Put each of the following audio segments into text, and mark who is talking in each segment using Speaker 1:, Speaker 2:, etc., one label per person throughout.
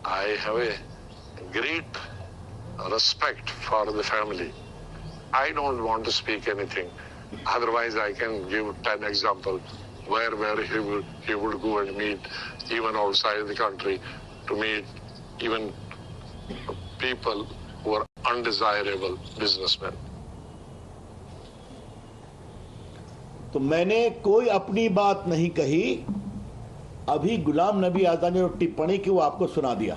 Speaker 1: I have a great respect for the family. I don't want to speak anything. Otherwise, I can give 10 examples where he would go and meet even outside the country to meet even people who are undesirable businessmen.
Speaker 2: तो मैंने कोई अपनी बात नहीं कही। अभी गुलाम नबी आजाद ने जो टिप्पणी की वो आपको सुना दिया।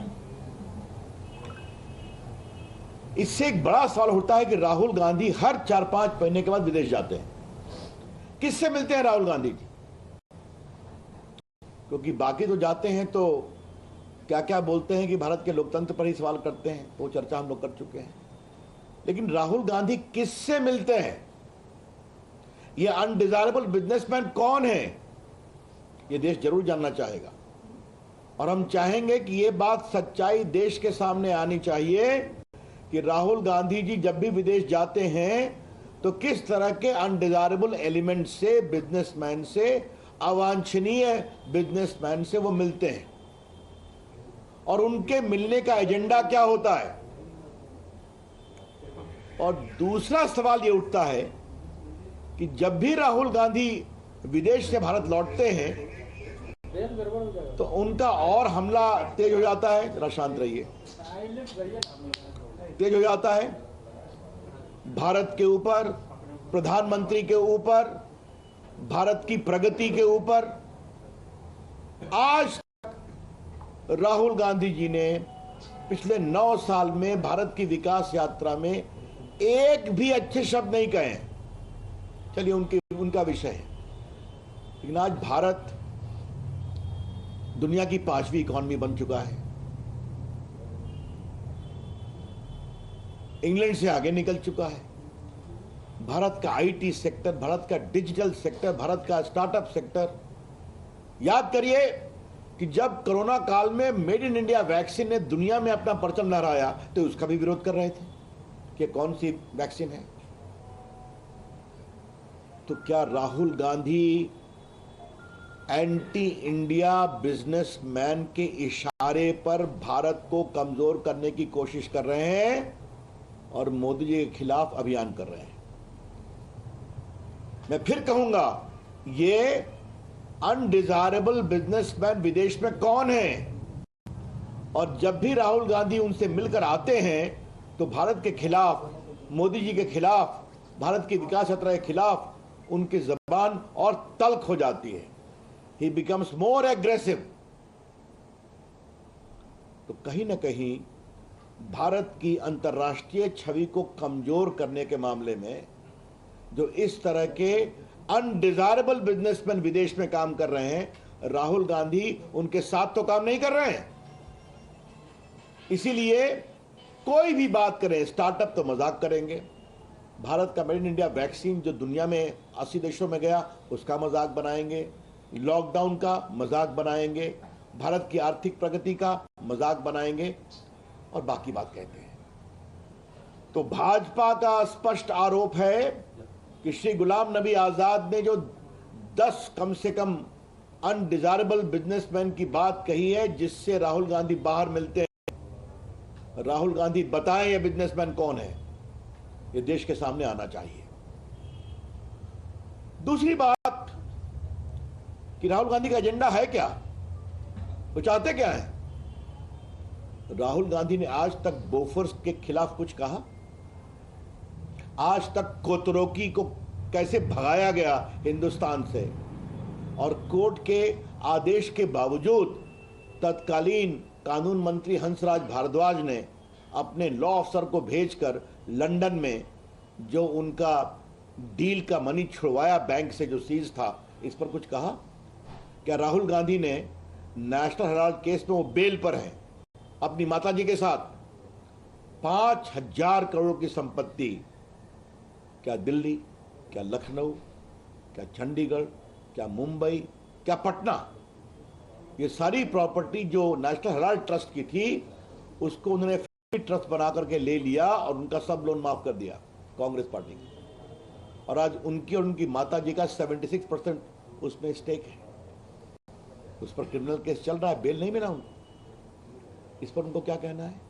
Speaker 2: इससे एक बड़ा सवाल उठता है कि राहुल गांधी हर 4-5 महीने के बाद विदेश जाते हैं। किससे मिलते हैं राहुल गांधी जी? क्योंकि बाकी तो जाते हैं तो क्या क्या बोलते हैं कि भारत के लोकतंत्र पर ही सवाल करते हैं, वो चर्चा हम लोग कर चुके हैं। लेकिन राहुल गांधी किससे मिलते हैं? ये अनडिजायरेबल बिजनेसमैन कौन है? ये देश जरूर जानना चाहेगा और हम चाहेंगे कि ये बात सच्चाई देश के सामने आनी चाहिए कि राहुल गांधी जी जब भी विदेश जाते हैं तो किस तरह के अनडिजायरेबल एलिमेंट से, बिजनेसमैन से, अवांछनीय बिजनेसमैन से वो मिलते हैं और उनके मिलने का एजेंडा क्या होता है। और दूसरा सवाल ये उठता है कि जब भी राहुल गांधी विदेश से भारत लौटते हैं तो उनका और हमला तेज हो जाता है। जरा शांत रहिए। तेज हो जाता है भारत के ऊपर, प्रधानमंत्री के ऊपर, भारत की प्रगति के ऊपर। आज राहुल गांधी जी ने पिछले 9 साल में भारत की विकास यात्रा में एक भी अच्छे शब्द नहीं कहे। चलिए उनका विषय है, लेकिन आज भारत दुनिया की 5वीं इकॉनमी बन चुका है, इंग्लैंड से आगे निकल चुका है। भारत का आईटी सेक्टर, भारत का डिजिटल सेक्टर, भारत का स्टार्टअप सेक्टर। याद करिए कि जब कोरोना काल में मेड इन इंडिया वैक्सीन ने दुनिया में अपना परचम लहराया तो उसका भी विरोध कर रहे थे कि कौन सी वैक्सीन है। तो क्या Rahul Gandhi anti India businessman के इशारे पर भारत को कमजोर करने की कोशिश कर रहे हैं और मोदी जी के खिलाफ अभियान कर रहे हैं? मैं फिर कहूंगा, ये अनडिजायरेबल बिजनेसमैन विदेश में कौन है? और जब भी राहुल गांधी उनसे मिलकर आते हैं तो भारत के खिलाफ, मोदी जी के खिलाफ, भारत की विकास यात्रा के खिलाफ उनकी जबान और तल्ख हो जाती है। ही बिकम्स मोर एग्रेसिव। तो कहीं ना कहीं भारत की अंतर्राष्ट्रीय छवि को कमजोर करने के मामले में जो इस तरह के अनडिजायरेबल बिजनेसमैन विदेश में काम कर रहे हैं, राहुल गांधी उनके साथ तो काम नहीं कर रहे हैं। इसीलिए कोई भी बात करें, स्टार्टअप तो मजाक करेंगे, भारत का मेड इन इंडिया वैक्सीन जो दुनिया में 80 देशों में गया उसका मजाक बनाएंगे, लॉकडाउन का मजाक बनाएंगे, भारत की आर्थिक प्रगति का मजाक बनाएंगे और बाकी बात कहते हैं। तो भाजपा का स्पष्ट आरोप है कि श्री गुलाम नबी आजाद ने जो 10 कम से कम अनडिजायरेबल बिजनेसमैन की बात कही है जिससे राहुल गांधी बाहर मिलते हैं, राहुल गांधी बताएं ये बिजनेसमैन कौन है, ये देश के सामने आना चाहिए। दूसरी बात कि राहुल गांधी का एजेंडा है क्या, वो चाहते क्या है? राहुल गांधी ने आज तक बोफोर्स के खिलाफ कुछ कहा? आज तक कोतरोकी को कैसे भगाया गया हिंदुस्तान से और कोर्ट के आदेश के बावजूद तत्कालीन कानून मंत्री हंसराज भारद्वाज ने अपने लॉ अफसर को भेजकर लंदन में जो उनका डील का मनी छुड़वाया बैंक से जो सीज था, इस पर कुछ कहा? क्या राहुल गांधी ने नेशनल हेराल्ड केस में वो बेल पर हैं अपनी माताजी के साथ 5,000 करोड़ की संपत्ति, क्या दिल्ली, क्या लखनऊ, क्या चंडीगढ़, क्या मुंबई, क्या पटना, ये सारी प्रॉपर्टी जो नेशनल हेराल्ड ट्रस्ट की थी उसको उन्होंने ट्रस्ट बना करके ले लिया और उनका सब लोन माफ कर दिया कांग्रेस पार्टी की। और आज उनकी और उनकी माताजी का 76% उसमें स्टेक है। उस पर क्रिमिनल केस चल रहा है, बेल नहीं मिला उनको। इस पर उनको क्या कहना है?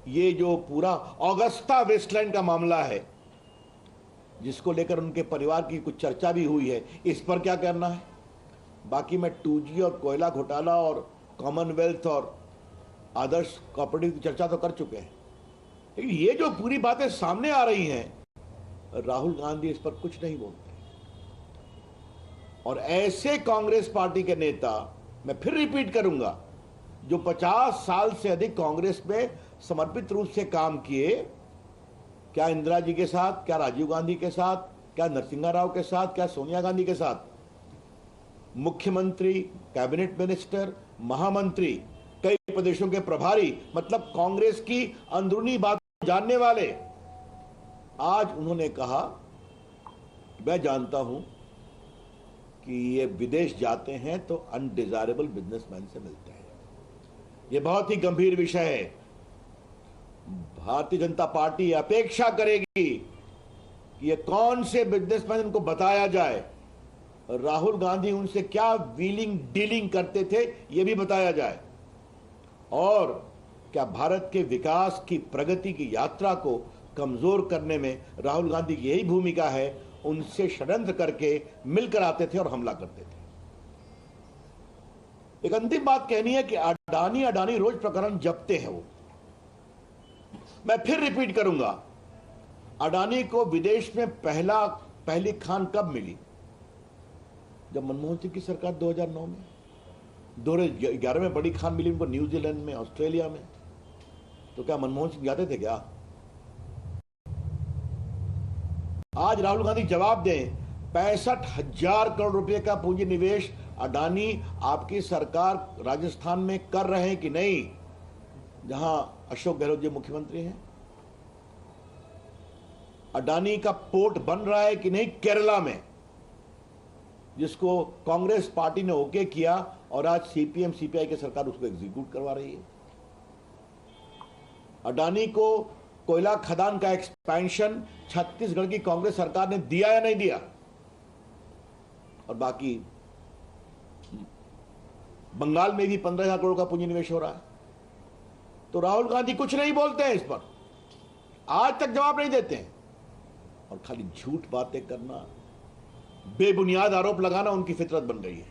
Speaker 2: ये जो पूरा ऑगस्टा वेस्टलैंड का मामला है, जिसको लेकर उनके परिवार की कुछ चर्चा भी हुई है, इस पर क्या करना है? बाकी मैं 2G और कोयला घोटाला और कॉमनवेल्थ और आदर्श कॉपरेटिव की चर्चा तो कर चुके हैं, लेकिन ये जो पूरी बातें सामने आ रही हैं, राहुल गांधी इस पर कुछ नहीं बोलते। और ऐसे कांग्रेस पार्टी के नेता, मैं फिर रिपीट करूंगा, जो 50 साल से अधिक कांग्रेस में समर्पित रूप से काम किए, क्या इंदिरा जी के साथ, क्या राजीव गांधी के साथ, क्या नरसिम्हा राव के साथ, क्या सोनिया गांधी के साथ, मुख्यमंत्री, कैबिनेट मिनिस्टर, महामंत्री, कई प्रदेशों के प्रभारी, मतलब कांग्रेस की अंदरूनी बात जानने वाले, आज उन्होंने कहा, मैं जानता हूं कि ये विदेश जाते हैं तो अनडिजायरेबल बिजनेसमैन से मिलते हैं। ये बहुत ही गंभीर विषय है। भारतीय जनता पार्टी अपेक्षा करेगी कि ये कौन से बिजनेसमैन इनको बताया जाए, राहुल गांधी उनसे क्या व्हीलिंग डीलिंग करते थे ये भी बताया जाए, और क्या भारत के विकास की, प्रगति की यात्रा को कमजोर करने में राहुल गांधी की यही भूमिका है। उनसे षड्यंत्र करके मिलकर आते थे और हमला करते थे। एक अंतिम बात कहनी है कि अडानी रोज प्रकरण जपते हैं वो। मैं फिर रिपीट करूंगा, अडानी को विदेश में पहली खान कब मिली? जब मनमोहन सिंह की सरकार 2009 में, 2011 में बड़ी खान मिली उनको न्यूजीलैंड में, ऑस्ट्रेलिया में। तो क्या मनमोहन सिंह जाते थे क्या? आज राहुल गांधी जवाब दें, 65,000 करोड़ रुपए का पूंजी निवेश अडानी आपकी सरकार राजस्थान में कर रहे हैं कि नहीं, जहां अशोक गहलोत जी मुख्यमंत्री हैं? अडानी का पोर्ट बन रहा है कि नहीं केरला में, जिसको कांग्रेस पार्टी ने ओके किया और आज सीपीएम सीपीआई की सरकार उसको एग्जीक्यूट करवा रही है। अडानी को कोयला खदान का एक्सपेंशन छत्तीसगढ़ की कांग्रेस सरकार ने दिया या नहीं दिया? और बाकी बंगाल में भी 15,000 करोड़ का पूंजी निवेश हो रहा है। तो राहुल गांधी कुछ नहीं बोलते हैं इस पर, आज तक जवाब नहीं देते हैं, और खाली झूठ बातें करना, बेबुनियाद आरोप लगाना उनकी फितरत बन गई है।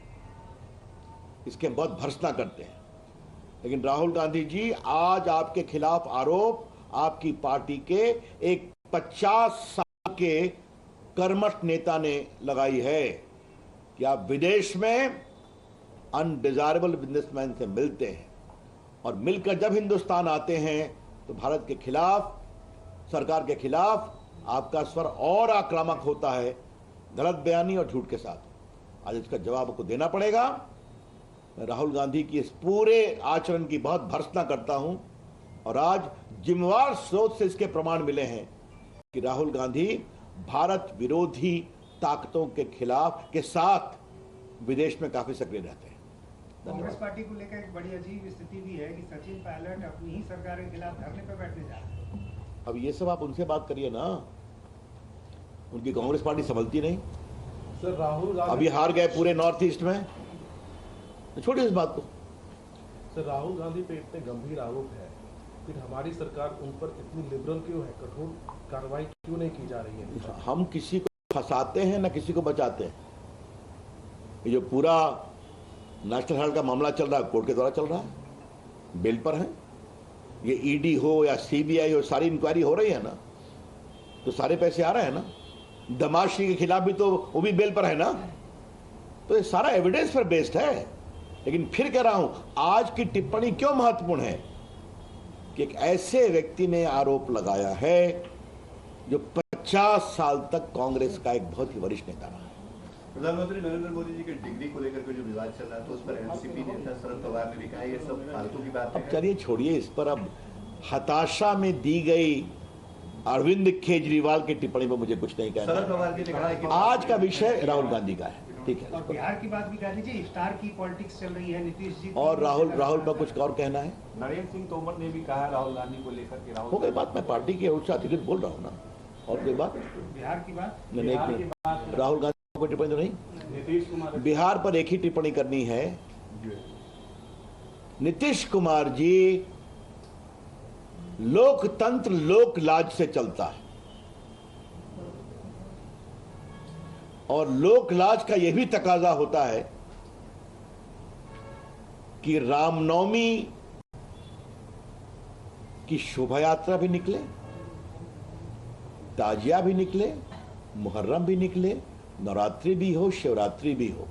Speaker 2: इसके हम बहुत भर्त्सना करते हैं। लेकिन राहुल गांधी जी, आज आपके खिलाफ आरोप आपकी पार्टी के एक 50 साल के कर्मठ नेता ने लगाई है कि आप विदेश में अनडिजायरेबल बिजनेसमैन से मिलते हैं, और मिलकर जब हिंदुस्तान आते हैं तो भारत के खिलाफ, सरकार के खिलाफ आपका स्वर और आक्रामक होता है, गलत बयानी और झूठ के साथ। आज इसका जवाब आपको देना पड़ेगा। मैं राहुल गांधी की इस पूरे आचरण की बहुत भर्त्सना करता हूं, और आज जिम्मेवार स्रोत से इसके प्रमाण मिले हैं कि राहुल गांधी भारत विरोधी ताकतों के खिलाफ के साथ विदेश में काफी सक्रिय रहते हैं।
Speaker 3: कांग्रेस पार्टी को लेकर एक बड़ी अजीब स्थिति भी है कि सचिन पायलट अपनी ही सरकार के खिलाफ धरने पर बैठने जा रहे हैं।
Speaker 2: अब ये सब आप उनसे बात करिए ना, उनकी कांग्रेस पार्टी संभलती नहीं।
Speaker 4: सर राहुल गांधी
Speaker 2: अभी हार गए पूरे नॉर्थ ईस्ट में, तो छोड़िए इस बात को।
Speaker 4: सर राहुल गांधी पे इतने गंभीर आरोप है, फिर हमारी सरकार उन पर इतनी लिबरल क्यों है, कठोर कार्रवाई क्यों नहीं की जा रही है?
Speaker 2: हम किसी को फंसाते हैं ना किसी को बचाते हैं। ये जो पूरा नेशनल हेराल्ड का मामला चल रहा है, कोर्ट के द्वारा चल रहा है, बेल पर है। ये ईडी हो या सीबीआई हो, सारी इंक्वायरी हो रही है ना, तो सारे पैसे आ रहे हैं ना। दमाशी के खिलाफ भी तो वो भी बेल पर है ना। तो ये सारा एविडेंस पर बेस्ड है। लेकिन फिर कह रहा हूं, आज की टिप्पणी क्यों महत्वपूर्ण है कि एक ऐसे व्यक्ति ने आरोप लगाया है जो 50 साल तक कांग्रेस का एक बहुत ही वरिष्ठ नेता रहा है।
Speaker 5: प्रधानमंत्री नरेंद्र मोदी जी के डिग्री को लेकर के जो विवाद चल रहा है, तो उस पर एनसीपी नेता शरद पवार ने भी कहा ये सब फालतू की बात है।
Speaker 2: अब चलिए छोड़िए इस पर। अब हताशा में दी गई अरविंद केजरीवाल की टिप्पणी पर मुझे कुछ नहीं कहना।
Speaker 5: शरद पवार जी ने कहा है कि
Speaker 2: आज का विषय राहुल गांधी का है, ठीक है।
Speaker 3: और बिहार की बात भी कह दीजिए, स्टार की पॉलिटिक्स चल रही है, नीतीश जी
Speaker 2: और राहुल पर कुछ और कहना है?
Speaker 6: नरेंद्र सिंह तोमर ने भी कहा राहुल गांधी को लेकर के
Speaker 2: हो गई बात। मैं पार्टी के ओर से अधिकृत बोल रहा हूँ ना। और कोई बात?
Speaker 3: बिहार की बात,
Speaker 2: नहीं, राहुल गांधी को टिप्पणी तो नहीं।
Speaker 6: नीतीश कुमार
Speaker 2: बिहार पर एक ही टिप्पणी करनी है नीतीश कुमार जी लोकतंत्र लोकलाज से चलता है और लोकलाज का यह भी तकाजा होता है कि रामनवमी की शोभा यात्रा भी निकले, ताजिया भी निकले, मुहर्रम भी निकले, नवरात्रि भी हो, शिवरात्रि भी हो।